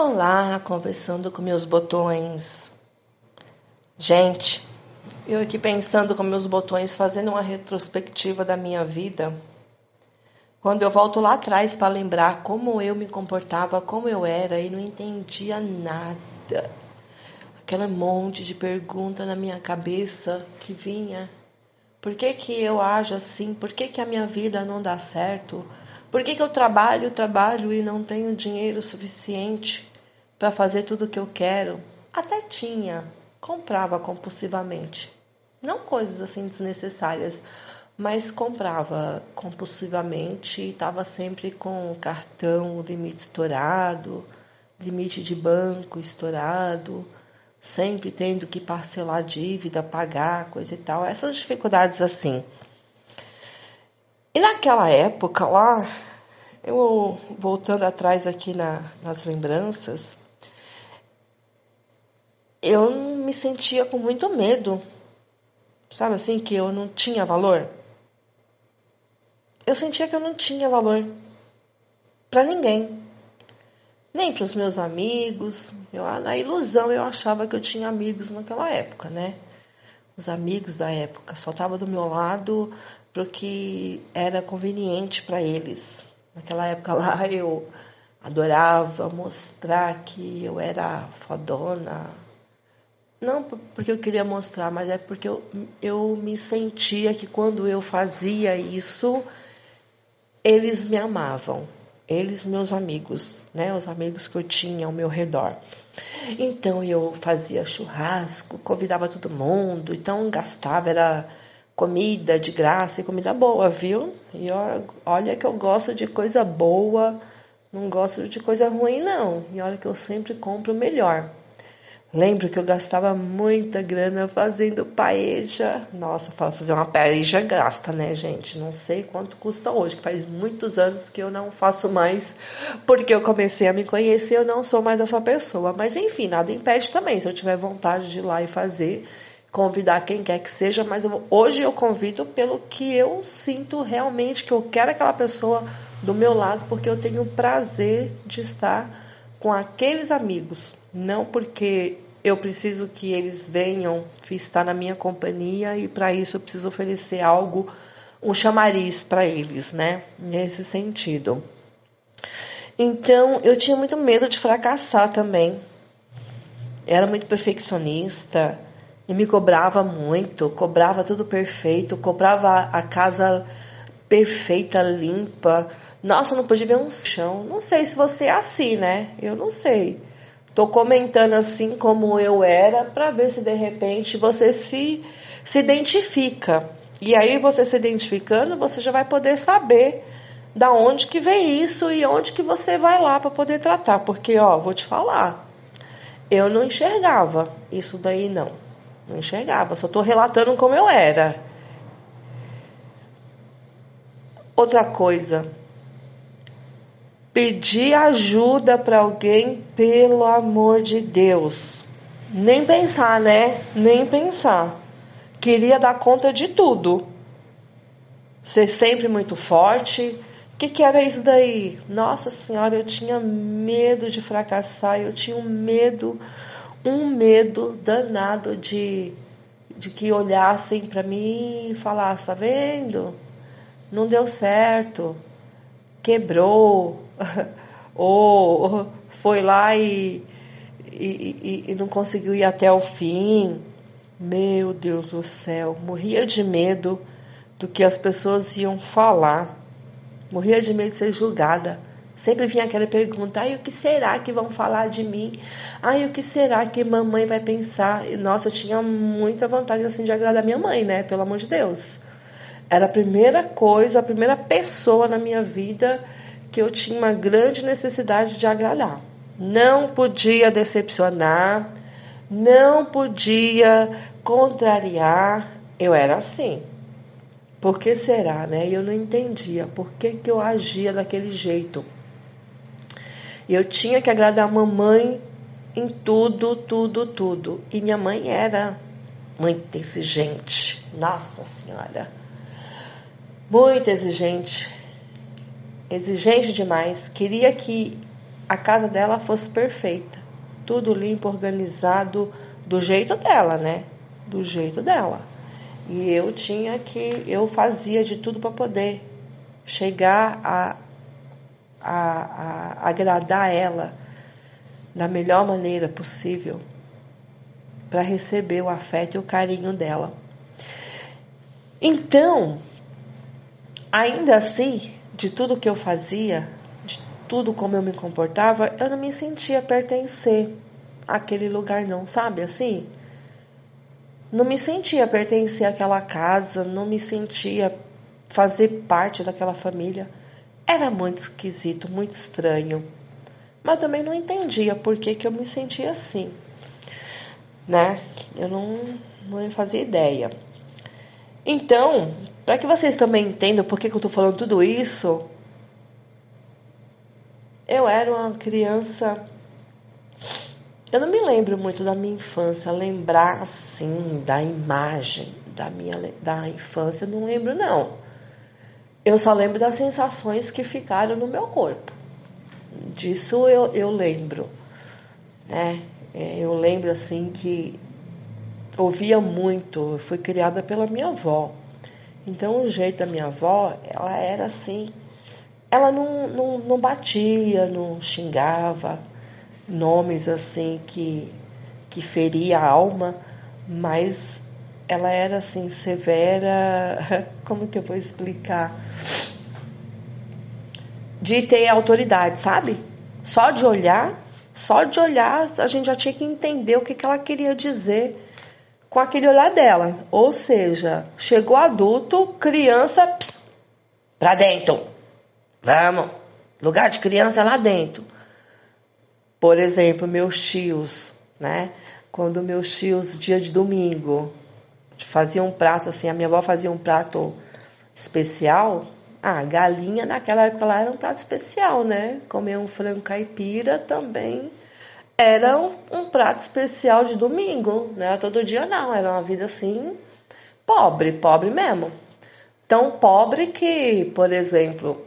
Olá, conversando com meus botões. Gente, eu aqui pensando com meus botões, fazendo uma retrospectiva da minha vida. Quando eu volto lá atrás para lembrar como eu me comportava, como eu era e não entendia nada. Aquela monte de pergunta na minha cabeça que vinha. Por que que eu ajo assim? Por que que a minha vida não dá certo? Por que que eu trabalho e não tenho dinheiro suficiente para fazer tudo o que eu quero? Até tinha, comprava compulsivamente. Não coisas assim desnecessárias, mas comprava compulsivamente e estava sempre com o cartão, o limite estourado, limite de banco estourado, sempre tendo que parcelar dívida, pagar, coisa e tal. Essas dificuldades assim. E naquela época lá, eu voltando atrás aqui nas lembranças, eu me sentia com muito medo. Sabe assim, que eu não tinha valor? Eu sentia que eu não tinha valor para ninguém. Nem para os meus amigos. Na ilusão eu achava que eu tinha amigos naquela época, né? Os amigos da época só estavam do meu lado porque era conveniente para eles. Naquela época lá eu adorava mostrar que eu era fodona. Não porque eu queria mostrar, mas é porque eu me sentia que quando eu fazia isso, eles me amavam. Eles, meus amigos, né? Os amigos que eu tinha ao meu redor. Então eu fazia churrasco, convidava todo mundo, então gastava, era comida de graça e comida boa, viu? E olha que eu gosto de coisa boa, não gosto de coisa ruim não. E olha que eu sempre compro o melhor. Lembro que eu gastava muita grana fazendo paeja. Nossa, fazer uma paeja gasta, né, gente? Não sei quanto custa hoje, que faz muitos anos que eu não faço mais, porque eu comecei a me conhecer, eu não sou mais essa pessoa. Mas enfim, nada impede também, se eu tiver vontade de ir lá e fazer, convidar quem quer que seja, mas hoje eu convido pelo que eu sinto realmente, que eu quero aquela pessoa do meu lado, porque eu tenho o prazer de estar com aqueles amigos, não porque eu preciso que eles venham estar na minha companhia e para isso eu preciso oferecer algo, um chamariz para eles, né? Nesse sentido. Então, eu tinha muito medo de fracassar também. Era muito perfeccionista e me cobrava muito, cobrava tudo perfeito, cobrava a casa perfeita, limpa. Nossa, não podia ver um chão. Não sei se você é assim, né? Eu não sei. Tô comentando assim como eu era para ver se de repente você se identifica. E aí você se identificando, você já vai poder saber da onde que vem isso e onde que você vai lá para poder tratar, porque ó, vou te falar, eu não enxergava isso daí não. Não enxergava, só tô relatando como eu era. Outra coisa, pedir ajuda para alguém, pelo amor de Deus. Nem pensar, né? Nem pensar. Queria dar conta de tudo. Ser sempre muito forte. O que era isso daí? Nossa Senhora, eu tinha medo de fracassar. Eu tinha um medo danado de que olhassem para mim e falassem, tá vendo? Não deu certo. Quebrou. Ou foi lá e não conseguiu ir até o fim. Meu Deus do céu, morria de medo do que as pessoas iam falar. Morria de medo de ser julgada. Sempre vinha aquela pergunta, ai, o que será que vão falar de mim? Ai, o que será que mamãe vai pensar? E, nossa, eu tinha muita vontade assim de agradar minha mãe, né? Pelo amor de Deus. Era a primeira coisa, a primeira pessoa na minha vida que eu tinha uma grande necessidade de agradar. Não podia decepcionar, não podia contrariar. Eu era assim. Por que será, né? E eu não entendia por que eu agia daquele jeito. Eu tinha que agradar a mamãe em tudo, tudo, tudo. E minha mãe era muito exigente. Nossa Senhora. Muito exigente. Exigente demais. Queria que a casa dela fosse perfeita. Tudo limpo, organizado, do jeito dela, né? Do jeito dela. E eu fazia de tudo para poder chegar a agradar ela da melhor maneira possível para receber o afeto e o carinho dela. Então, ainda assim, de tudo que eu fazia, de tudo como eu me comportava, eu não me sentia pertencer àquele lugar não, sabe assim? Não me sentia pertencer àquela casa, não me sentia fazer parte daquela família. Era muito esquisito, muito estranho. Mas eu também não entendia por que eu me sentia assim, né? Eu não fazia ideia. Então, para que vocês também entendam por que eu tô falando tudo isso, eu era uma criança. Eu não me lembro muito da minha infância, lembrar assim da imagem da infância, eu não lembro não. Eu só lembro das sensações que ficaram no meu corpo. Disso eu lembro, né? Eu lembro assim que ouvia muito, eu fui criada pela minha avó. Então o jeito da minha avó, ela era assim, ela não batia, não xingava, nomes assim que feria a alma, mas ela era assim severa, como que eu vou explicar? De ter autoridade, sabe? Só de olhar a gente já tinha que entender o que ela queria dizer com aquele olhar dela. Ou seja, chegou adulto, criança, pss, pra dentro. Vamos, lugar de criança é lá dentro. Por exemplo, meus tios, né? Quando meus tios, dia de domingo, faziam um prato assim, a minha avó fazia um prato especial. Ah, galinha naquela época lá era um prato especial, né? Comer um frango caipira também era um prato especial de domingo, né? Todo dia não, era uma vida assim, pobre mesmo. Tão pobre que, por exemplo,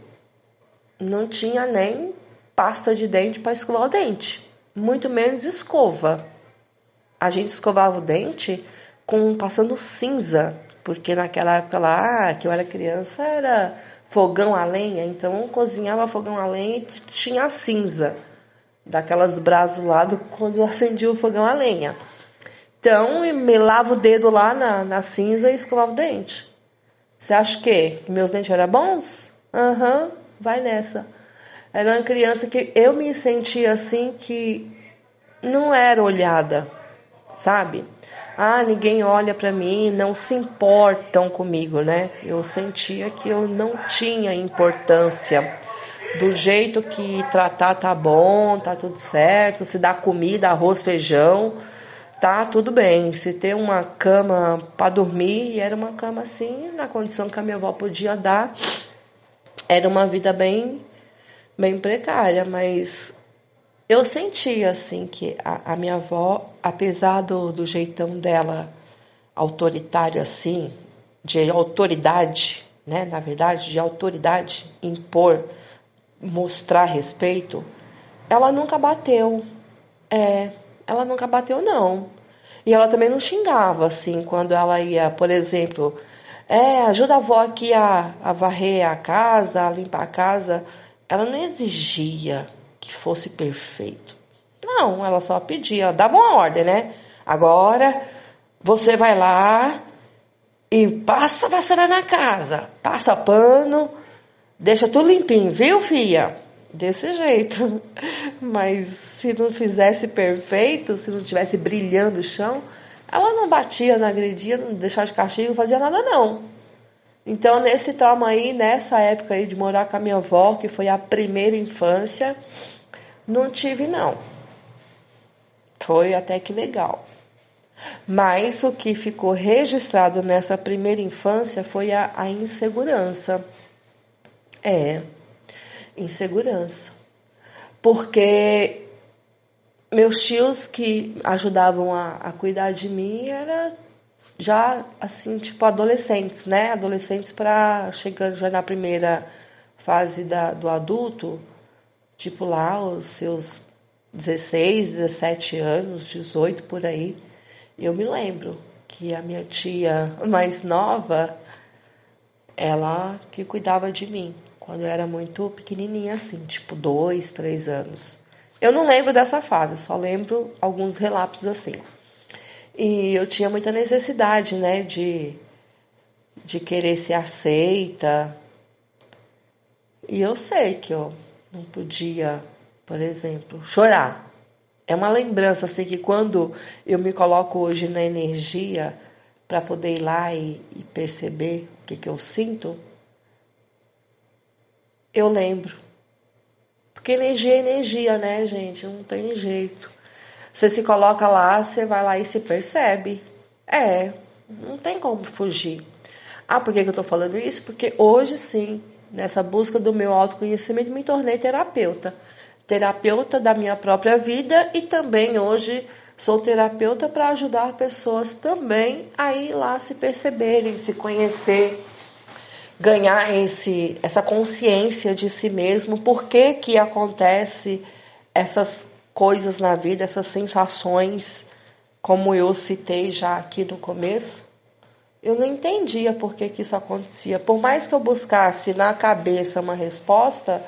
não tinha nem pasta de dente para escovar o dente, muito menos escova. A gente escovava o dente passando cinza, porque naquela época lá, que eu era criança, era fogão a lenha, então cozinhava fogão a lenha e tinha a cinza daquelas brasas lá quando acendia o fogão a lenha. Então, melava o dedo lá na cinza e escovava o dente. Você acha que meus dentes eram bons? Aham, vai nessa. Era uma criança que eu me sentia assim que não era olhada, sabe? Ah, ninguém olha pra mim, não se importam comigo, né? Eu sentia que eu não tinha importância. Do jeito que tratar tá bom, tá tudo certo, se dá comida, arroz, feijão, tá tudo bem. Se tem uma cama pra dormir, e era uma cama assim, na condição que a minha avó podia dar, era uma vida bem precária, mas eu sentia assim que a minha avó, apesar do jeitão dela autoritário assim, de autoridade, né, na verdade, de autoridade, impor, mostrar respeito, ela nunca bateu. Ela nunca bateu não. E ela também não xingava assim, quando ela ia, por exemplo, ajuda a avó aqui a varrer a casa, a limpar a casa. Ela não exigia que fosse perfeito. Não, ela só pedia, dava uma ordem, né? Agora você vai lá e passa a vassoura na casa, passa pano, deixa tudo limpinho, viu, filha? Desse jeito. Mas se não fizesse perfeito, se não tivesse brilhando o chão, ela não batia, não agredia, não deixava de castigo, não fazia nada não. Então, nesse trauma aí, nessa época aí de morar com a minha avó, que foi a primeira infância, não tive não. Foi até que legal. Mas o que ficou registrado nessa primeira infância foi a insegurança. Insegurança. Porque meus tios que ajudavam a cuidar de mim era já assim, tipo adolescentes, né? Adolescentes para chegando já na primeira fase do adulto, tipo lá os seus 16, 17 anos, 18 por aí, eu me lembro que a minha tia mais nova, ela que cuidava de mim, quando eu era muito pequenininha assim, tipo 2, 3 anos. Eu não lembro dessa fase, eu só lembro alguns relapsos assim. E eu tinha muita necessidade, né, de querer ser aceita. E eu sei que eu não podia, por exemplo, chorar. É uma lembrança assim que quando eu me coloco hoje na energia para poder ir lá e perceber o que eu sinto, eu lembro. Porque energia é energia, né, gente? Não tem jeito. Você se coloca lá, você vai lá e se percebe. É, não tem como fugir. Ah, por que eu tô falando isso? Porque hoje sim, nessa busca do meu autoconhecimento, me tornei terapeuta. Terapeuta da minha própria vida e também hoje sou terapeuta para ajudar pessoas também a ir lá se perceberem, se conhecer, ganhar essa consciência de si mesmo, por que que acontece essas coisas na vida, essas sensações, como eu citei já aqui no começo. Eu não entendia por que que isso acontecia. Por mais que eu buscasse na cabeça uma resposta,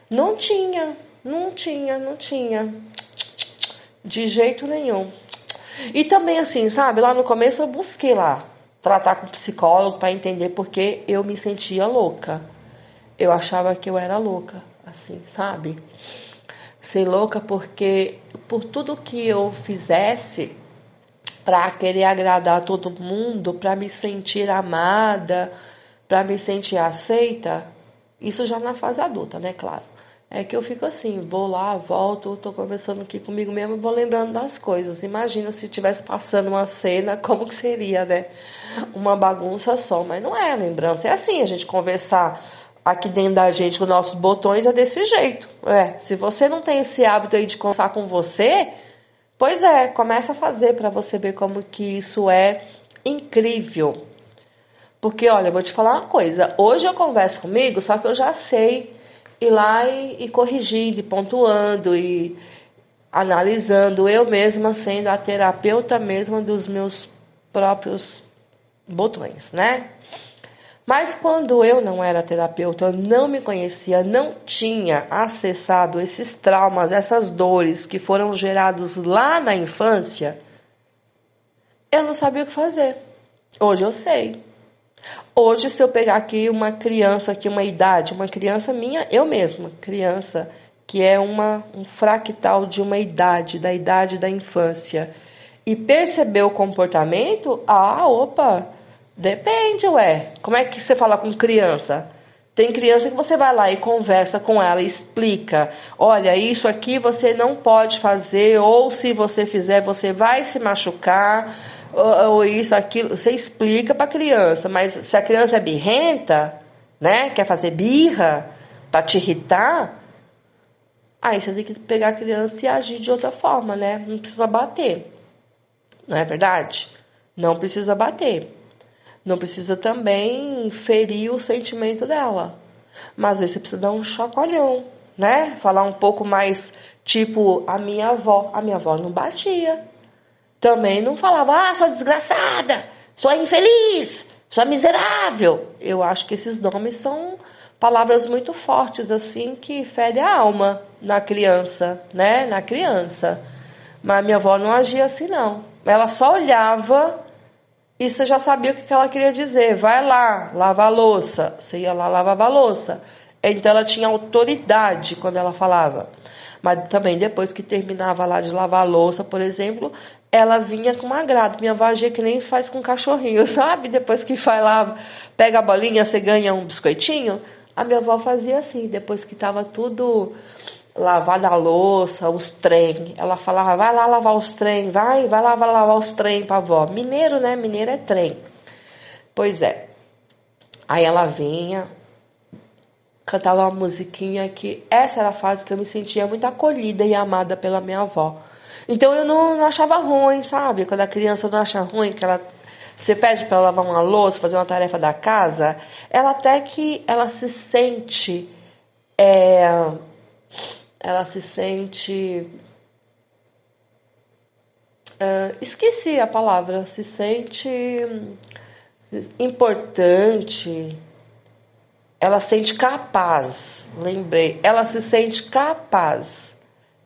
não tinha, não tinha. De jeito nenhum. E também assim, sabe, lá no começo eu busquei lá tratar com psicólogo para entender porque eu me sentia louca. Eu achava que eu era louca, assim, sabe? Ser louca porque por tudo que eu fizesse para querer agradar todo mundo, para me sentir amada, para me sentir aceita, isso já na fase adulta, né, claro. É que eu fico assim, vou lá, volto, tô conversando aqui comigo mesmo e vou lembrando das coisas. Imagina se estivesse passando uma cena, como que seria, né? Uma bagunça só, mas não é lembrança. É assim, a gente conversar aqui dentro da gente com nossos botões é desse jeito. Se você não tem esse hábito aí de conversar com você, pois é, começa a fazer para você ver como que isso é incrível. Porque, olha, eu vou te falar uma coisa. Hoje eu converso comigo, só que eu já sei ir lá e corrigindo, e pontuando, e analisando. Eu mesma sendo a terapeuta mesma dos meus próprios botões, né? Mas quando eu não era terapeuta, eu não me conhecia, não tinha acessado esses traumas, essas dores que foram gerados lá na infância, eu não sabia o que fazer. Hoje eu sei. Hoje, se eu pegar aqui uma criança, aqui uma idade, uma criança minha, eu mesma, criança, que é um fractal de uma idade, da idade da infância, e perceber o comportamento, opa, depende, como é que você fala com criança? Tem criança que você vai lá e conversa com ela, explica, olha, isso aqui você não pode fazer, ou se você fizer, você vai se machucar, ou isso, aquilo, você explica para a criança, mas se a criança é birrenta, né, quer fazer birra para te irritar, aí você tem que pegar a criança e agir de outra forma, né, não precisa bater, não é verdade? Não precisa bater, não precisa também ferir o sentimento dela, mas às vezes você precisa dar um chacoalhão, né, falar um pouco mais, tipo a minha avó não batia, também não falava, sua desgraçada, sua infeliz, sua miserável. Eu acho que esses nomes são palavras muito fortes, assim, que ferem a alma na criança, né? Na criança. Mas minha avó não agia assim, não. Ela só olhava e você já sabia o que ela queria dizer. Vai lá, lava a louça. Você ia lá, lavava a louça. Então ela tinha autoridade quando ela falava. Mas também depois que terminava lá de lavar a louça, por exemplo, ela vinha com um agrado. Minha avó agia que nem faz com cachorrinho, sabe? Depois que vai lá, pega a bolinha, você ganha um biscoitinho. A minha avó fazia assim, depois que estava tudo lavada a louça, os trem. Ela falava, vai lá lavar os trem, vai lá lavar os trem pra avó. Mineiro, né? Mineiro é trem. Pois é. Aí ela vinha, cantava uma musiquinha que essa era a fase que eu me sentia muito acolhida e amada pela minha avó. Então eu não achava ruim, sabe? Quando a criança não acha ruim, que você pede para ela lavar uma louça, fazer uma tarefa da casa, ela até que ela se sente ela se sente... esqueci a palavra. Se sente importante. Ela se sente capaz. Lembrei. Ela se sente capaz.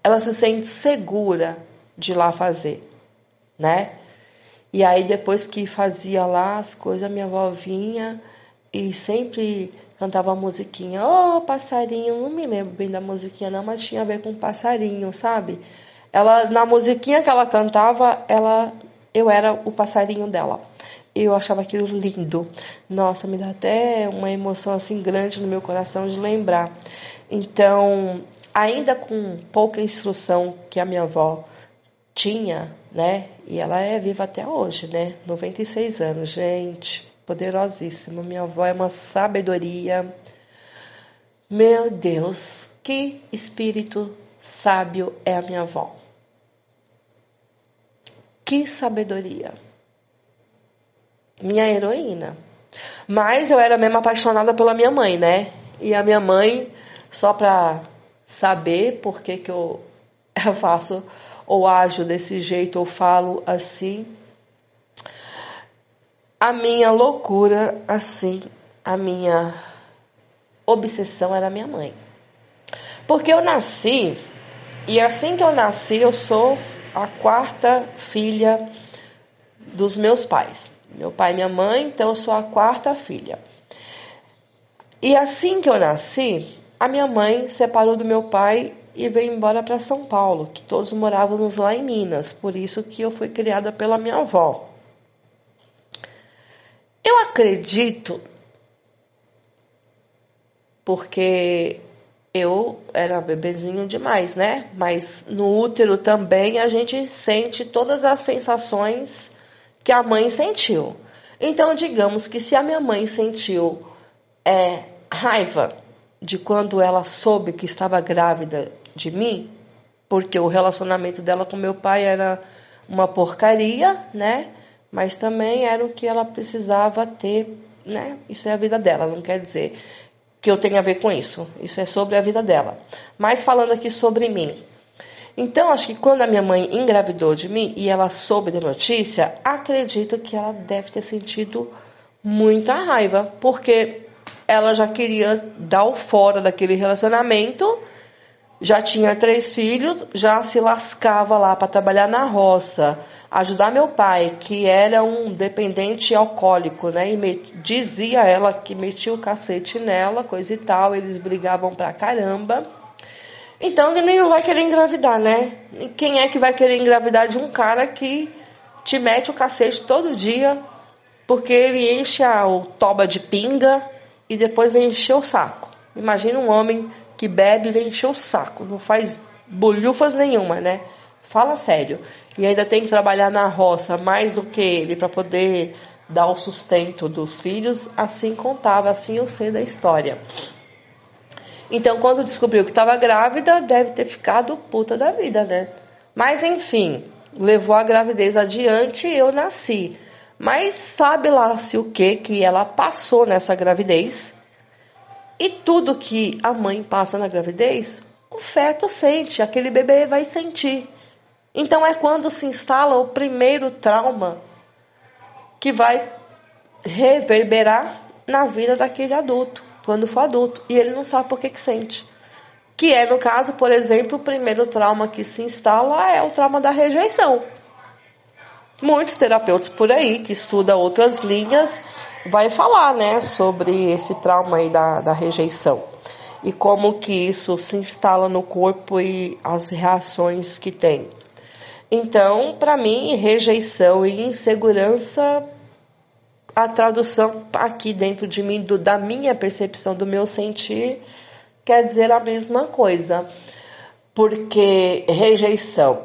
Ela se sente segura de ir lá fazer, né? E aí, depois que fazia lá as coisas, a minha avó vinha e sempre cantava a musiquinha. Ô, passarinho, não me lembro bem da musiquinha não, mas tinha a ver com passarinho, sabe? Ela, na musiquinha que ela cantava, eu era o passarinho dela. Eu achava aquilo lindo. Nossa, me dá até uma emoção assim grande no meu coração de lembrar. Então, ainda com pouca instrução que a minha avó tinha, né? E ela é viva até hoje, né? 96 anos, gente. Poderosíssima. Minha avó é uma sabedoria. Meu Deus, que espírito sábio é a minha avó. Que sabedoria. Minha heroína. Mas eu era mesmo apaixonada pela minha mãe, né? E a minha mãe, só pra saber por que eu faço ou ajo desse jeito ou falo assim, a minha loucura, assim, a minha obsessão era a minha mãe. Porque eu nasci, e assim que eu nasci, eu sou a quarta filha dos meus pais. Meu pai e minha mãe, então eu sou a quarta filha. E assim que eu nasci, a minha mãe separou do meu pai e veio embora para São Paulo, que todos morávamos lá em Minas, por isso que eu fui criada pela minha avó. Eu acredito, porque eu era bebezinho demais, né? Mas no útero também a gente sente todas as sensações que a mãe sentiu. Então, digamos que se a minha mãe sentiu raiva de quando ela soube que estava grávida de mim, porque o relacionamento dela com meu pai era uma porcaria, né? Mas também era o que ela precisava ter, né? Isso é a vida dela, não quer dizer que eu tenha a ver com isso. Isso é sobre a vida dela. Mas falando aqui sobre mim. Então, acho que quando a minha mãe engravidou de mim e ela soube da notícia, acredito que ela deve ter sentido muita raiva, porque ela já queria dar o fora daquele relacionamento, já tinha 3 filhos, já se lascava lá para trabalhar na roça, ajudar meu pai, que era um dependente alcoólico, né? E dizia ela que metia o cacete nela, coisa e tal, eles brigavam pra caramba. Então ele não vai querer engravidar, né? E quem é que vai querer engravidar de um cara que te mete o cacete todo dia, porque ele enche o toba de pinga e depois vem encher o saco. Imagina um homem que bebe e vem encher o saco, não faz bolhufas nenhuma, né? Fala sério. E ainda tem que trabalhar na roça mais do que ele para poder dar o sustento dos filhos. Assim contava, assim eu sei da história. Então, quando descobriu que estava grávida, deve ter ficado puta da vida, né? Mas, enfim, levou a gravidez adiante e eu nasci. Mas sabe lá se o que ela passou nessa gravidez. E tudo que a mãe passa na gravidez, o feto sente, aquele bebê vai sentir. Então, é quando se instala o primeiro trauma que vai reverberar na vida daquele adulto, quando for adulto, e ele não sabe por que sente. Que é, no caso, por exemplo, o primeiro trauma que se instala é o trauma da rejeição. Muitos terapeutas por aí, que estudam outras linhas, vai falar, né, sobre esse trauma aí da rejeição. E como que isso se instala no corpo e as reações que tem. Então, para mim, rejeição e insegurança, a tradução aqui dentro de mim, da minha percepção, do meu sentir, quer dizer a mesma coisa. Porque rejeição.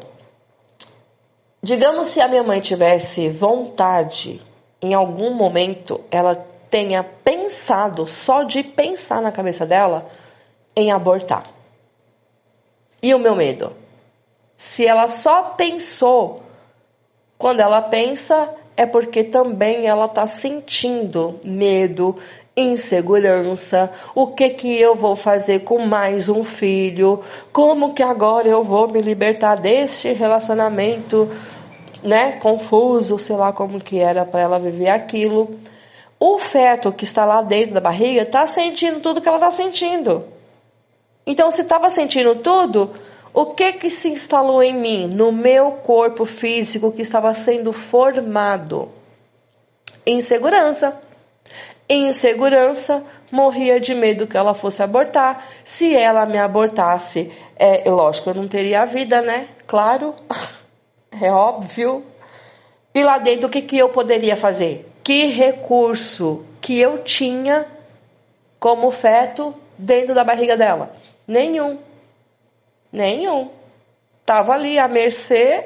Digamos se a minha mãe tivesse vontade, em algum momento, ela tenha pensado, só de pensar na cabeça dela, em abortar. E o meu medo? Se ela só pensou, quando ela pensa, é porque também ela está sentindo medo insegurança, o que eu vou fazer com mais um filho, como que agora eu vou me libertar deste relacionamento, né, confuso, sei lá como que era para ela viver aquilo. O feto que está lá dentro da barriga está sentindo tudo que ela está sentindo. Então, se estava sentindo tudo, o que se instalou em mim, no meu corpo físico que estava sendo formado? Insegurança. Insegurança, morria de medo que ela fosse abortar. Se ela me abortasse, lógico, eu não teria vida, né? Claro, é óbvio. E lá dentro, o que eu poderia fazer? Que recurso que eu tinha como feto dentro da barriga dela? Nenhum. Tava ali à mercê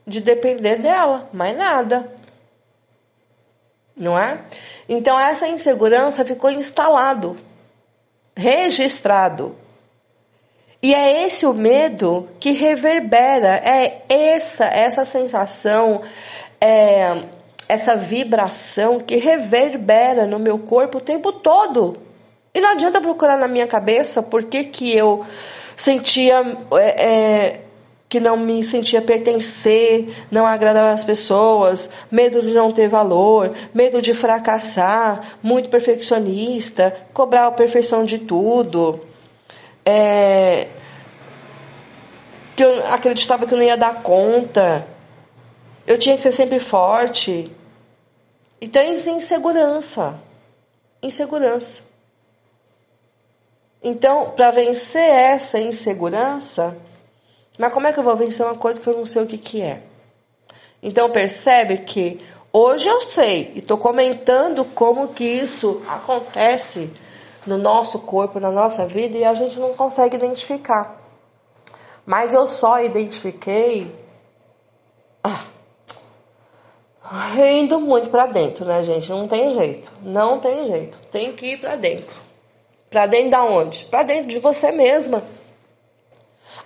de depender dela, mais nada. Não é? Então essa insegurança ficou instalado, registrado. E é esse o medo que reverbera, é essa sensação, essa vibração que reverbera no meu corpo o tempo todo. E não adianta procurar na minha cabeça por que eu sentia que não me sentia pertencer, não agradava as pessoas, medo de não ter valor, medo de fracassar, muito perfeccionista, cobrar a perfeição de tudo, que eu acreditava que eu não ia dar conta, eu tinha que ser sempre forte. Então, insegurança. Então, para vencer essa insegurança, mas como é que eu vou vencer uma coisa que eu não sei o que é? Então percebe que hoje eu sei e estou comentando como que isso acontece no nosso corpo, na nossa vida, e a gente não consegue identificar. Mas eu só identifiquei indo muito para dentro, né, gente? Não tem jeito. Tem que ir para dentro. Para dentro da onde? Para dentro de você mesma.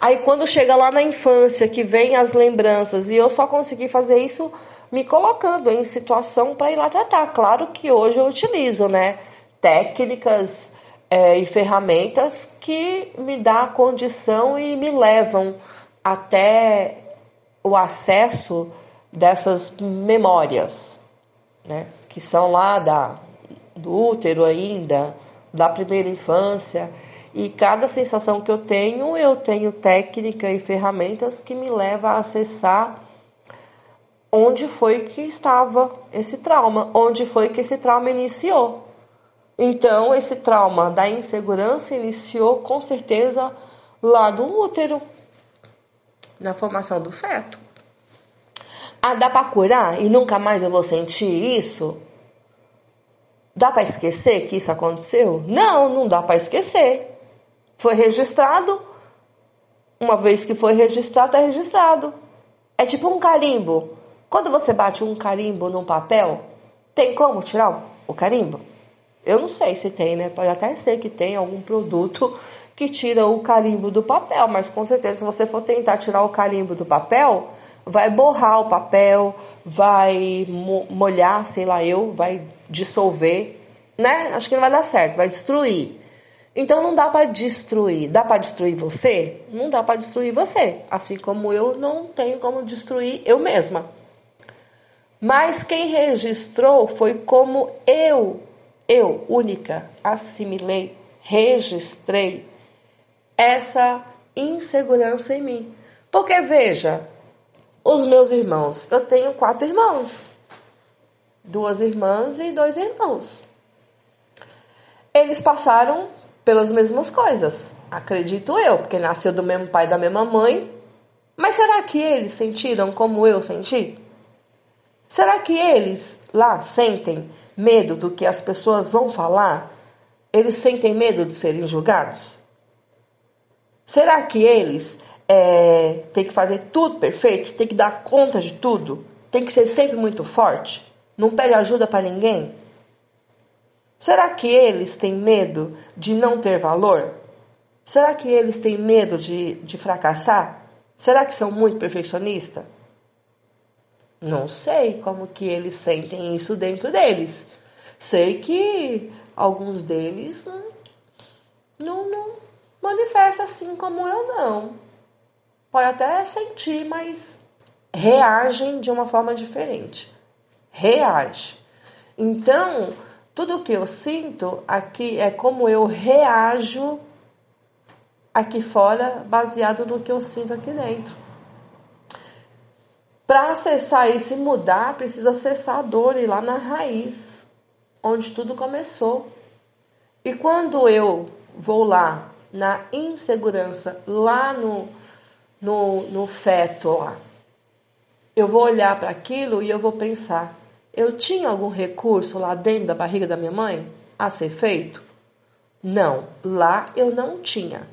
Aí quando chega lá na infância, que vem as lembranças, e eu só consegui fazer isso me colocando em situação para ir lá tratar. Claro que hoje eu utilizo, né, técnicas e ferramentas que me dão a condição e me levam até o acesso dessas memórias, né, que são lá do útero ainda, da primeira infância. E cada sensação que eu tenho técnica e ferramentas que me levam a acessar onde foi que estava esse trauma, onde foi que esse trauma iniciou. Então, esse trauma da insegurança iniciou com certeza lá do útero, na formação do feto. Dá para curar e nunca mais eu vou sentir isso? Dá para esquecer que isso aconteceu? Não dá para esquecer. Foi registrado, uma vez que foi registrado, está registrado. É tipo um carimbo. Quando você bate um carimbo num papel, tem como tirar o carimbo? Eu não sei se tem, né? Pode até ser que tenha algum produto que tira o carimbo do papel, mas com certeza se você for tentar tirar o carimbo do papel, vai borrar o papel, vai molhar, vai dissolver, né? Acho que não vai dar certo, vai destruir. Então não dá para destruir. Dá para destruir você? Não dá para destruir você. Assim como eu não tenho como destruir eu mesma. Mas quem registrou foi como eu, única, assimilei, registrei essa insegurança em mim. Porque veja, os meus irmãos, eu tenho 4 irmãos. 2 irmãs e 2 irmãos. Eles passaram pelas mesmas coisas, acredito eu, porque nasceu do mesmo pai e da mesma mãe. Mas será que eles sentiram como eu senti? Será que eles lá sentem medo do que as pessoas vão falar? Eles sentem medo de serem julgados? Será que eles têm que fazer tudo perfeito? Tem que dar conta de tudo? Tem que ser sempre muito forte? Não pede ajuda para ninguém? Será que eles têm medo de não ter valor? Será que eles têm medo de fracassar? Será que são muito perfeccionistas? Não sei como que eles sentem isso dentro deles. Sei que Alguns deles não manifestam assim como eu não. Pode até sentir, mas reagem de uma forma diferente. Reage. Então, tudo que eu sinto aqui é como eu reajo aqui fora, baseado no que eu sinto aqui dentro. Para acessar isso e mudar, precisa acessar a dor e ir lá na raiz, onde tudo começou. E quando eu vou lá, na insegurança, lá no feto lá, eu vou olhar para aquilo e eu vou pensar, eu tinha algum recurso lá dentro da barriga da minha mãe a ser feito? Não, lá eu não tinha.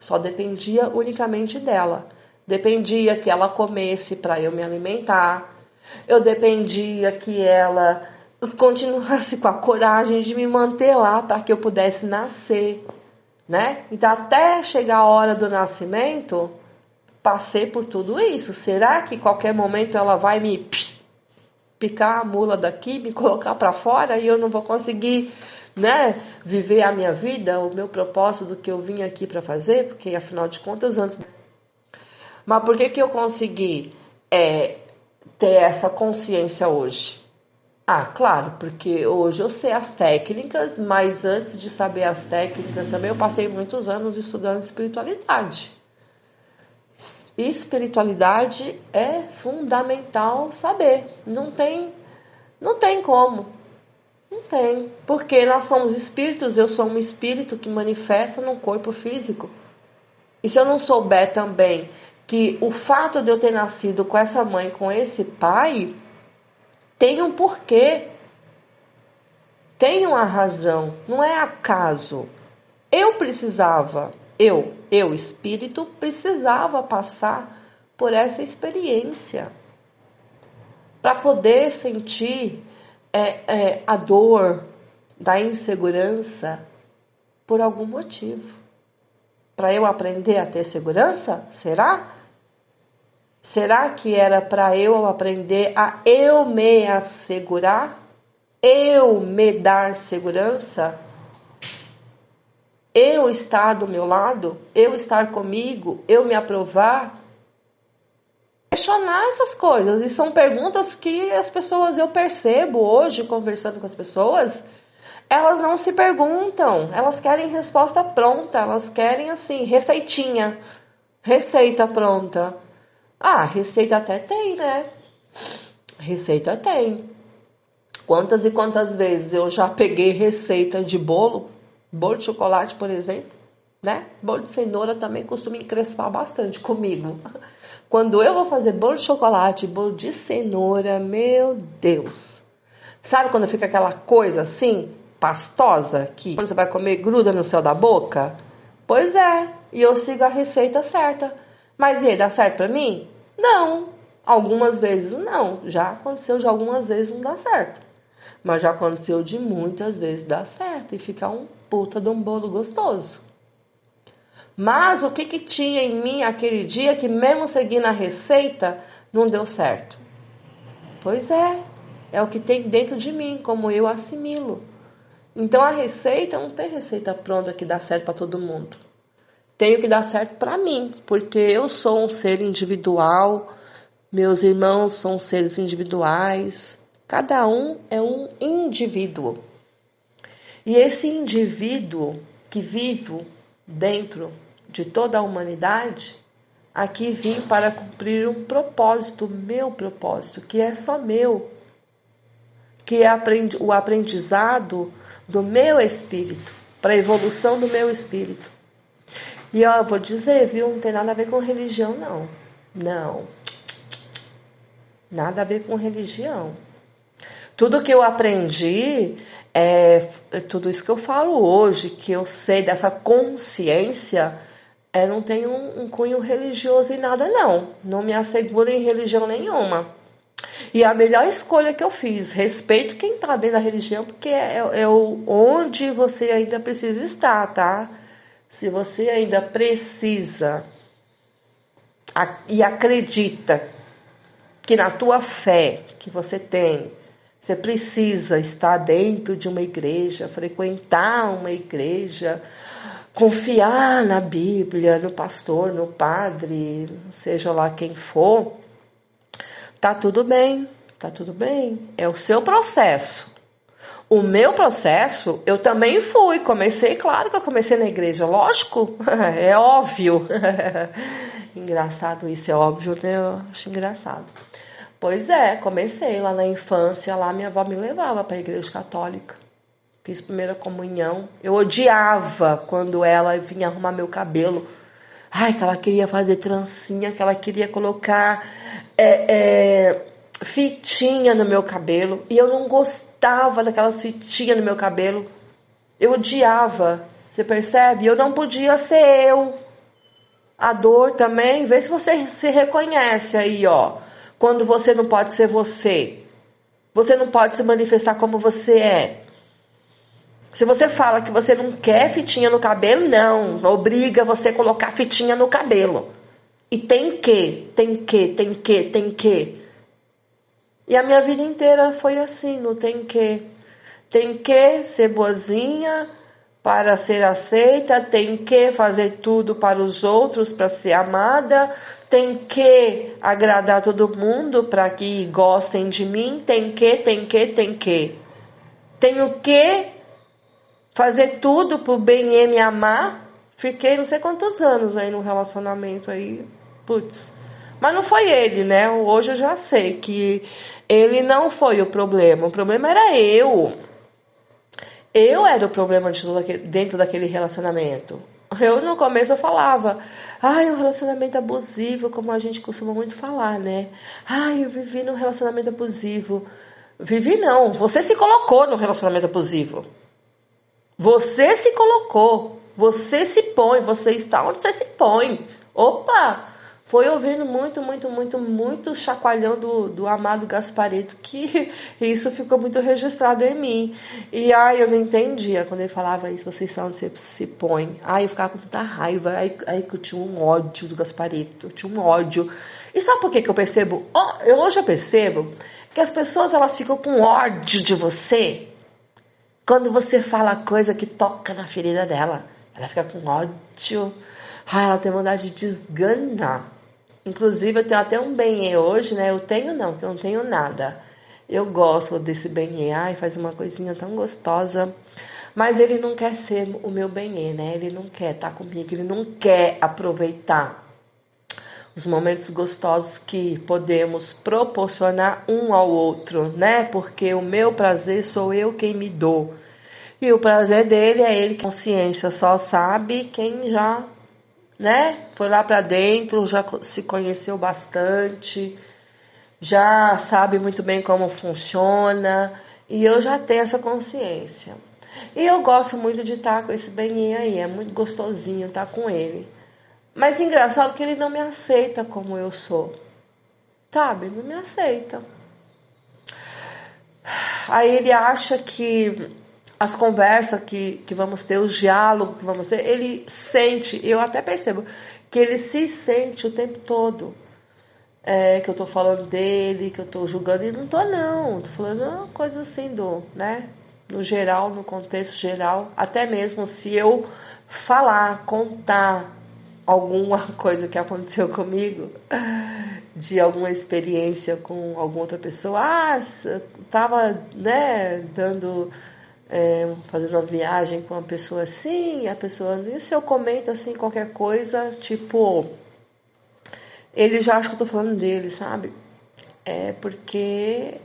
Só dependia unicamente dela. Dependia que ela comesse para eu me alimentar. Eu dependia que ela continuasse com a coragem de me manter lá para que eu pudesse nascer, né? Então, até chegar a hora do nascimento, passei por tudo isso. Será que qualquer momento ela vai me picar a mula daqui, me colocar para fora e eu não vou conseguir, né, viver a minha vida, o meu propósito do que eu vim aqui para fazer? Porque, afinal de contas, antes... Mas por que eu consegui ter essa consciência hoje? Ah, claro, porque hoje eu sei as técnicas, mas antes de saber as técnicas também eu passei muitos anos estudando espiritualidade. Espiritualidade é fundamental saber. Não tem como. Não tem. Porque nós somos espíritos, eu sou um espírito que manifesta no corpo físico. E se eu não souber também que o fato de eu ter nascido com essa mãe, com esse pai, tem um porquê. Tem uma razão. Não é acaso. Eu precisava, eu espírito, precisava passar por essa experiência para poder sentir a dor da insegurança por algum motivo. Para eu aprender a ter segurança? Será? Será que era para eu aprender a eu me assegurar? Eu me dar segurança? Eu estar do meu lado? Eu estar comigo? Eu me aprovar? Questionar essas coisas. E são perguntas que as pessoas, eu percebo hoje, conversando com as pessoas, elas não se perguntam. Elas querem resposta pronta. Elas querem, assim, receitinha. Receita pronta. Ah, receita até tem, né? Receita tem. Quantas e quantas vezes eu já peguei receita de bolo de chocolate, por exemplo, né? Bolo de cenoura também costuma encrespar bastante comigo. Quando eu vou fazer bolo de chocolate, bolo de cenoura, meu Deus. Sabe quando fica aquela coisa assim, pastosa, que quando você vai comer gruda no céu da boca? Pois é, e eu sigo a receita certa. Mas e aí, dá certo pra mim? Não. Algumas vezes não. Já aconteceu de algumas vezes não dá certo. Mas já aconteceu de muitas vezes dar certo e ficar um puta de um bolo gostoso. Mas o que tinha em mim aquele dia que mesmo seguindo a receita não deu certo? Pois é o que tem dentro de mim, como eu assimilo. Então a receita, não tem receita pronta que dá certo para todo mundo. Tem o que dá certo para mim, porque eu sou um ser individual, meus irmãos são seres individuais, cada um é um indivíduo. E esse indivíduo que vive dentro de toda a humanidade, aqui vim para cumprir um propósito, meu propósito, que é só meu, que é o aprendizado do meu espírito, para a evolução do meu espírito. E eu vou dizer, viu, não tem nada a ver com religião, não. Não. Nada a ver com religião. Tudo que eu aprendi, tudo isso que eu falo hoje, que eu sei dessa consciência, não tem um cunho religioso em nada, não. Não me asseguro em religião nenhuma. E a melhor escolha que eu fiz, respeito quem está dentro da religião, porque é onde você ainda precisa estar, tá? Se você ainda precisa e acredita que na tua fé que você tem, Você precisa estar dentro de uma igreja, frequentar uma igreja, confiar na Bíblia, no pastor, no padre, seja lá quem for. Tá tudo bem, tá tudo bem. É o seu processo. O meu processo, eu também fui. Claro que eu comecei na igreja, lógico, é óbvio. Engraçado isso, é óbvio, né? Eu acho engraçado. Pois é, comecei lá na infância, lá minha avó me levava para a igreja católica. Fiz primeira comunhão. Eu odiava quando ela vinha arrumar meu cabelo. Ai, que ela queria fazer trancinha, que ela queria colocar fitinha no meu cabelo. E eu não gostava daquelas fitinhas no meu cabelo. Eu odiava, você percebe? Eu não podia ser eu. A dor também, vê se você se reconhece aí, ó. Quando você não pode ser você. Você não pode se manifestar como você é. Se você fala que você não quer fitinha no cabelo, não. Obriga você a colocar fitinha no cabelo. E tem que. E a minha vida inteira foi assim, não tem que. Tem que ser boazinha para ser aceita, tem que fazer tudo para os outros para ser amada, tem que agradar todo mundo para que gostem de mim, tem que. Tenho que fazer tudo pro bem me amar. Fiquei não sei quantos anos aí no relacionamento aí, putz. Mas não foi ele, né? Hoje eu já sei que ele não foi o problema era eu. Eu era o problema dentro daquele relacionamento. Eu no começo eu falava, um relacionamento abusivo, como a gente costuma muito falar, né? Eu vivi num relacionamento abusivo. Vivi não, você se colocou no relacionamento abusivo. Você se colocou, você se põe, você está onde você se põe. Opa! Foi ouvindo muito chacoalhão do amado Gasparito, que isso ficou muito registrado em mim. E eu não entendia quando ele falava isso, vocês são onde você se põe. Eu ficava com tanta raiva, aí que eu tinha um ódio do Gasparito, eu tinha um ódio. E sabe por que eu percebo? Hoje eu percebo que as pessoas elas ficam com ódio de você quando você fala coisa que toca na ferida dela. Ela fica com ódio. Ela tem vontade de desganar. Inclusive, eu tenho até um benê hoje, né? Eu tenho não, porque eu não tenho nada. Eu gosto desse benê. Faz uma coisinha tão gostosa. Mas ele não quer ser o meu benê, né? Ele não quer estar comigo. Ele não quer aproveitar os momentos gostosos que podemos proporcionar um ao outro, né? Porque o meu prazer sou eu quem me dou. E o prazer dele é ele, consciência, só sabe quem já, né? Foi lá pra dentro, já se conheceu bastante, já sabe muito bem como funciona, e eu já tenho essa consciência. E eu gosto muito de estar com esse beninho aí, é muito gostosinho estar com ele. Mas engraçado que ele não me aceita como eu sou, sabe? Não me aceita. Aí ele acha que as conversas que vamos ter, os diálogos que vamos ter, ele sente, eu até percebo, que ele se sente o tempo todo. Que eu tô falando dele, que eu tô julgando, e não tô não. Tô falando uma coisa assim né? No geral, no contexto geral, até mesmo se eu falar, contar alguma coisa que aconteceu comigo, de alguma experiência com alguma outra pessoa, tava, né, fazendo uma viagem com uma pessoa assim, e a pessoa, e se eu comento assim qualquer coisa, tipo, ele já acha que eu tô falando dele, sabe? Porque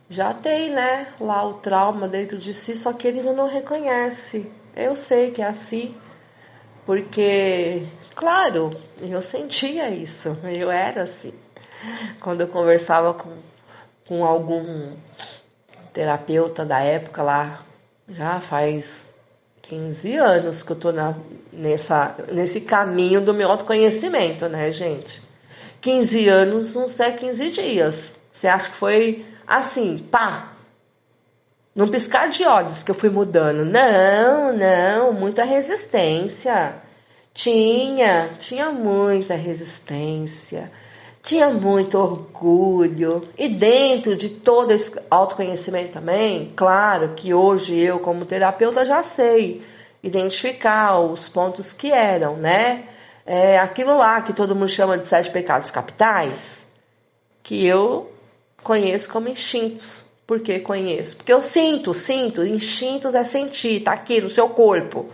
já tem, né, lá o trauma dentro de si, só que ele ainda não reconhece. Eu sei que é assim, porque, claro, eu sentia isso, eu era assim. Quando eu conversava com algum terapeuta da época lá, já faz 15 anos que eu tô nesse caminho do meu autoconhecimento, né, gente? 15 anos não sei 15 dias. Você acha que foi assim, pá, num piscar de olhos que eu fui mudando? Não, muita resistência. Tinha muita resistência. tinha muito orgulho. E dentro de todo esse autoconhecimento também, claro que hoje eu, como terapeuta, já sei identificar os pontos que eram, né? Aquilo lá que todo mundo chama de 7 pecados capitais, que eu conheço como instintos. Por que conheço? Porque eu sinto. Instintos é sentir, tá aqui no seu corpo.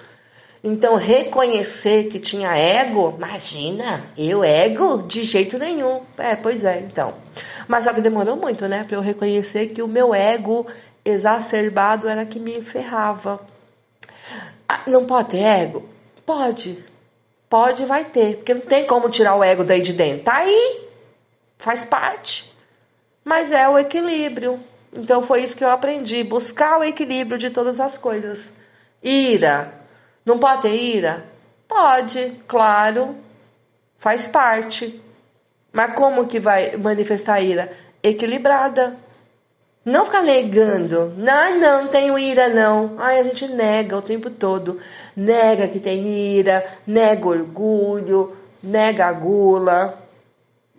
Então, reconhecer que tinha ego, imagina, ego? De jeito nenhum. Pois é, então. Mas só que demorou muito, né? Pra eu reconhecer que o meu ego exacerbado era que me ferrava. Não pode ter ego? Pode. Pode e vai ter. Porque não tem como tirar o ego daí de dentro. Tá aí. Faz parte. Mas é o equilíbrio. Então foi isso que eu aprendi. Buscar o equilíbrio de todas as coisas. Ira. Não pode ter ira? Pode, claro. Faz parte. Mas como que vai manifestar a ira? Equilibrada. Não ficar negando. Não tenho ira não. A gente nega o tempo todo. Nega que tem ira, nega orgulho, nega a gula,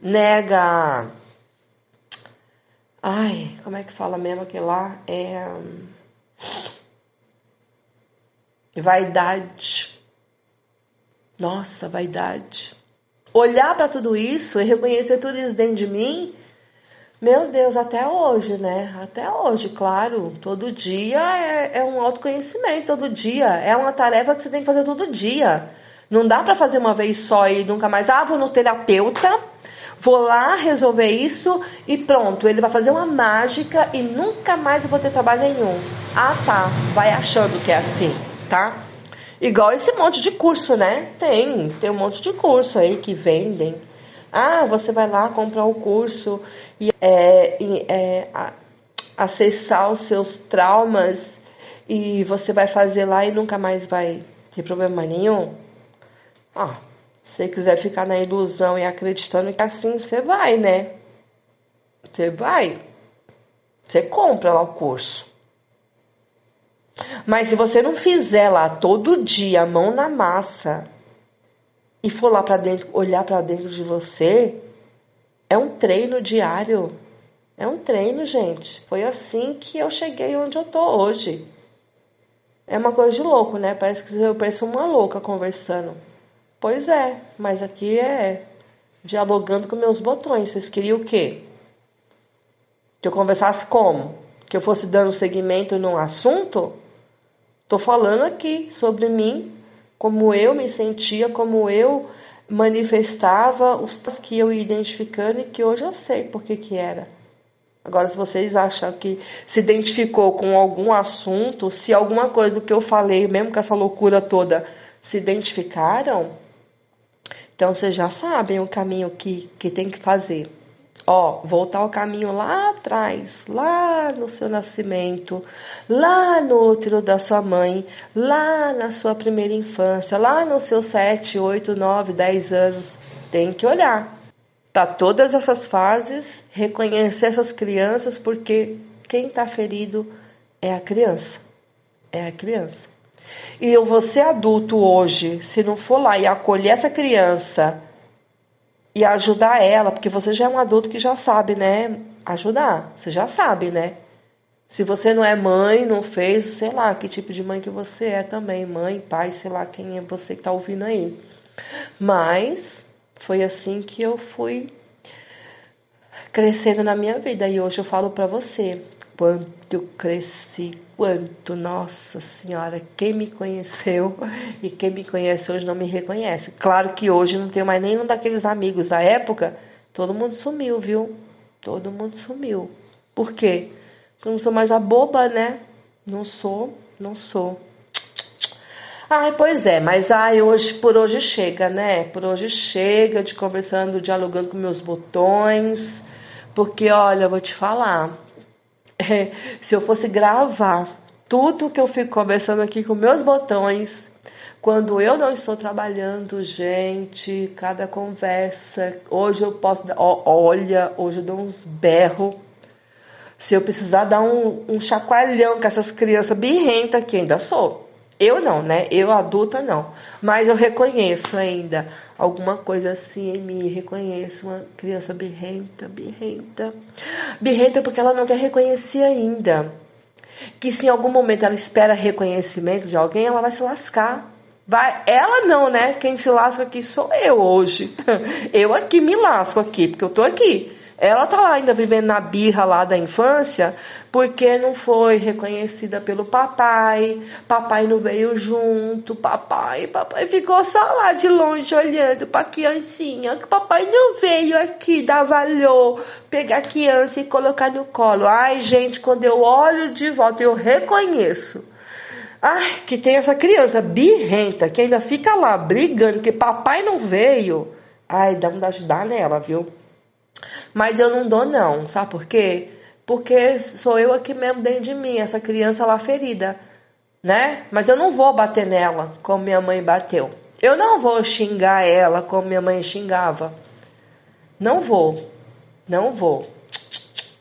nega... como é que fala mesmo aquilo lá? Vaidade. Nossa, vaidade. Olhar para tudo isso e reconhecer tudo isso dentro de mim, meu Deus, até hoje, né? Até hoje, claro. Todo dia é um autoconhecimento, todo dia. É uma tarefa que você tem que fazer todo dia. Não dá para fazer uma vez só e nunca mais. Vou no terapeuta, vou lá resolver isso e pronto. Ele vai fazer uma mágica e nunca mais eu vou ter trabalho nenhum. Tá. Vai achando que é assim. Tá? Igual esse monte de curso, né? Tem um monte de curso aí que vendem. Você vai lá comprar o curso e acessar os seus traumas e você vai fazer lá e nunca mais vai ter problema nenhum. Se você quiser ficar na ilusão e acreditando que assim, você vai, né? Você vai. Você compra lá o curso. Mas se você não fizer lá todo dia, a mão na massa, e for lá pra dentro, olhar pra dentro de você, é um treino diário. É um treino, gente. Foi assim que eu cheguei onde eu tô hoje. É uma coisa de louco, né? Parece que eu pareço uma louca conversando. Pois é, mas aqui é dialogando com meus botões. Vocês queriam o quê? Que eu conversasse como? Que eu fosse dando seguimento num assunto? Tô falando aqui sobre mim, como eu me sentia, como eu manifestava os que eu ia identificando e que hoje eu sei por que era. Agora, se vocês acham que se identificou com algum assunto, se alguma coisa do que eu falei, mesmo com essa loucura toda, se identificaram, então vocês já sabem o caminho que tem que fazer. Voltar ao caminho lá atrás, lá no seu nascimento, lá no útero da sua mãe, lá na sua primeira infância, lá nos seus 7, 8, 9, 10 anos. Tem que olhar para todas essas fases, reconhecer essas crianças, porque quem está ferido é a criança. É a criança. E eu vou ser adulto hoje, se não for lá e acolher essa criança e ajudar ela, porque você já é um adulto que já sabe, né? Ajudar, você já sabe, né? Se você não é mãe, não fez, sei lá que tipo de mãe que você é também. Mãe, pai, sei lá quem é você que tá ouvindo aí. Mas foi assim que eu fui crescendo na minha vida. E hoje eu falo pra você, quanto eu cresci, quanto, nossa senhora, quem me conheceu e quem me conhece hoje não me reconhece. Claro que hoje não tenho mais nenhum daqueles amigos da época, todo mundo sumiu, viu? Todo mundo sumiu. Por quê? Porque eu não sou mais a boba, né? Não sou. Pois é, mas por hoje chega, né? Por hoje chega de conversando, dialogando com meus botões, porque, olha, eu vou te falar, se eu fosse gravar tudo que eu fico conversando aqui com meus botões, quando eu não estou trabalhando, gente, cada conversa, hoje eu posso dar, olha, hoje eu dou uns berros, se eu precisar dar um chacoalhão com essas crianças birrentas que ainda sou. Eu não, né? Eu adulta não. Mas eu reconheço ainda alguma coisa assim, me reconheço, uma criança birrenta, birrenta. Birrenta porque ela não quer reconhecer ainda. Que se em algum momento ela espera reconhecimento de alguém, ela vai se lascar. Ela não, né? Quem se lasca aqui sou eu hoje. Eu aqui me lasco aqui, porque eu tô aqui. Ela tá lá ainda vivendo na birra lá da infância, porque não foi reconhecida pelo papai. Papai não veio junto. Papai ficou só lá de longe olhando pra criancinha. Que papai não veio aqui dar valor, pegar a criança e colocar no colo. Ai, gente, quando eu olho de volta, eu reconheço. Ai, que tem essa criança birrenta que ainda fica lá brigando que papai não veio. Ai, dá vontade de dar nela, viu? Mas eu não dou não, sabe por quê? Porque sou eu aqui mesmo dentro de mim, essa criança lá ferida, né? Mas eu não vou bater nela como minha mãe bateu. Eu não vou xingar ela como minha mãe xingava. Não vou, não vou,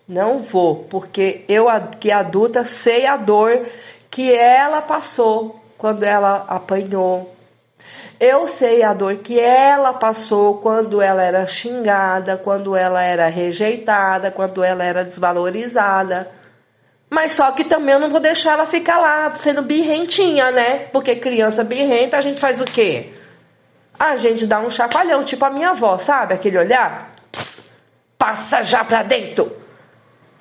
não vou, porque eu que adulta sei a dor que ela passou quando ela apanhou. Eu sei a dor que ela passou quando ela era xingada, quando ela era rejeitada, quando ela era desvalorizada. Mas só que também eu não vou deixar ela ficar lá sendo birrentinha, né? Porque criança birrenta, a gente faz o quê? A gente dá um chacoalhão, tipo a minha avó, sabe? Aquele olhar, pss, passa já pra dentro.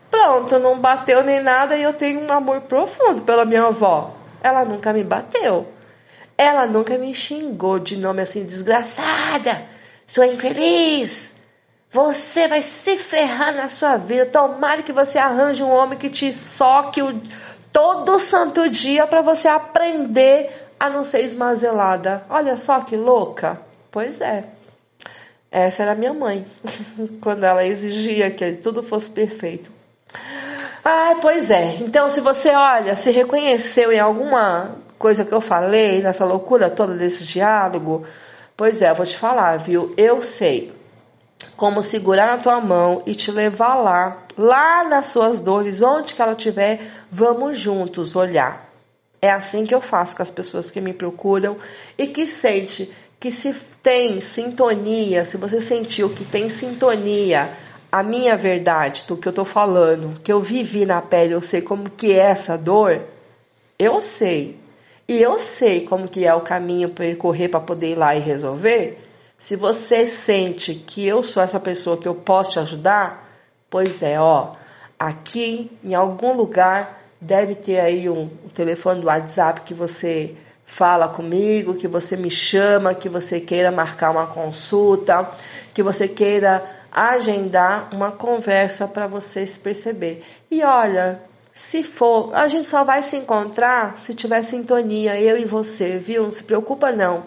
Pronto, não bateu nem nada e eu tenho um amor profundo pela minha avó. Ela nunca me bateu. Ela nunca me xingou de nome assim, desgraçada, sua infeliz. Você vai se ferrar na sua vida. Tomara que você arranje um homem que te soque todo santo dia para você aprender a não ser esmazelada. Olha só que louca. Pois é. Essa era minha mãe, quando ela exigia que tudo fosse perfeito. Ah, pois é. Então, se você, olha, se reconheceu em alguma coisa que eu falei, nessa loucura toda desse diálogo, pois é, eu vou te falar, viu? Eu sei como segurar na tua mão e te levar lá nas suas dores, onde que ela estiver, vamos juntos olhar. É assim que eu faço com as pessoas que me procuram e que sente que se tem sintonia, se você sentiu que tem sintonia, a minha verdade do que eu tô falando, que eu vivi na pele, eu sei como que é essa dor, eu sei. E eu sei como que é o caminho para percorrer para poder ir lá e resolver. Se você sente que eu sou essa pessoa que eu posso te ajudar, pois é, ó, aqui em algum lugar deve ter aí um telefone do WhatsApp que você fala comigo, que você me chama, que você queira marcar uma consulta, que você queira agendar uma conversa para você se perceber. E olha, se for, a gente só vai se encontrar se tiver sintonia, eu e você, viu? Não se preocupa não.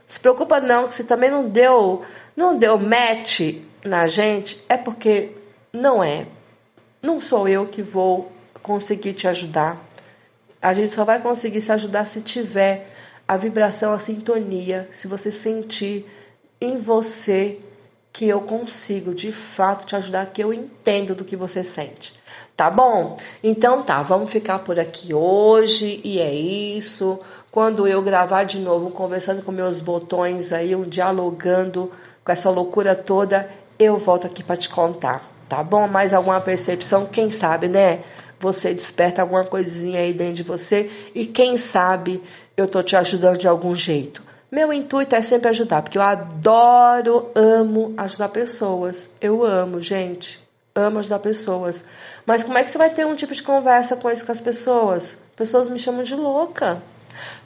Se preocupa não, que se também não deu match na gente, é porque não sou eu que vou conseguir te ajudar. A gente só vai conseguir se ajudar se tiver a vibração, a sintonia, se você sentir em você que eu consigo de fato te ajudar, que eu entendo do que você sente. Tá bom? Então tá, vamos ficar por aqui hoje e é isso. Quando eu gravar de novo, conversando com meus botões aí, dialogando com essa loucura toda, eu volto aqui para te contar, tá bom? Mais alguma percepção, quem sabe, né? Você desperta alguma coisinha aí dentro de você e quem sabe eu tô te ajudando de algum jeito. Meu intuito é sempre ajudar, porque eu adoro, amo ajudar pessoas. Eu amo, gente. Amo ajudar pessoas. Mas como é que você vai ter um tipo de conversa com isso com as pessoas? Pessoas me chamam de louca.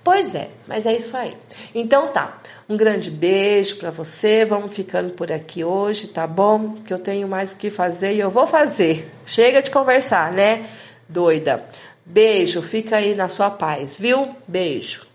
Pois é, mas é isso aí. Então tá, um grande beijo pra você. Vamos ficando por aqui hoje, tá bom? Que eu tenho mais o que fazer e eu vou fazer. Chega de conversar, né? Doida. Beijo, fica aí na sua paz, viu? Beijo.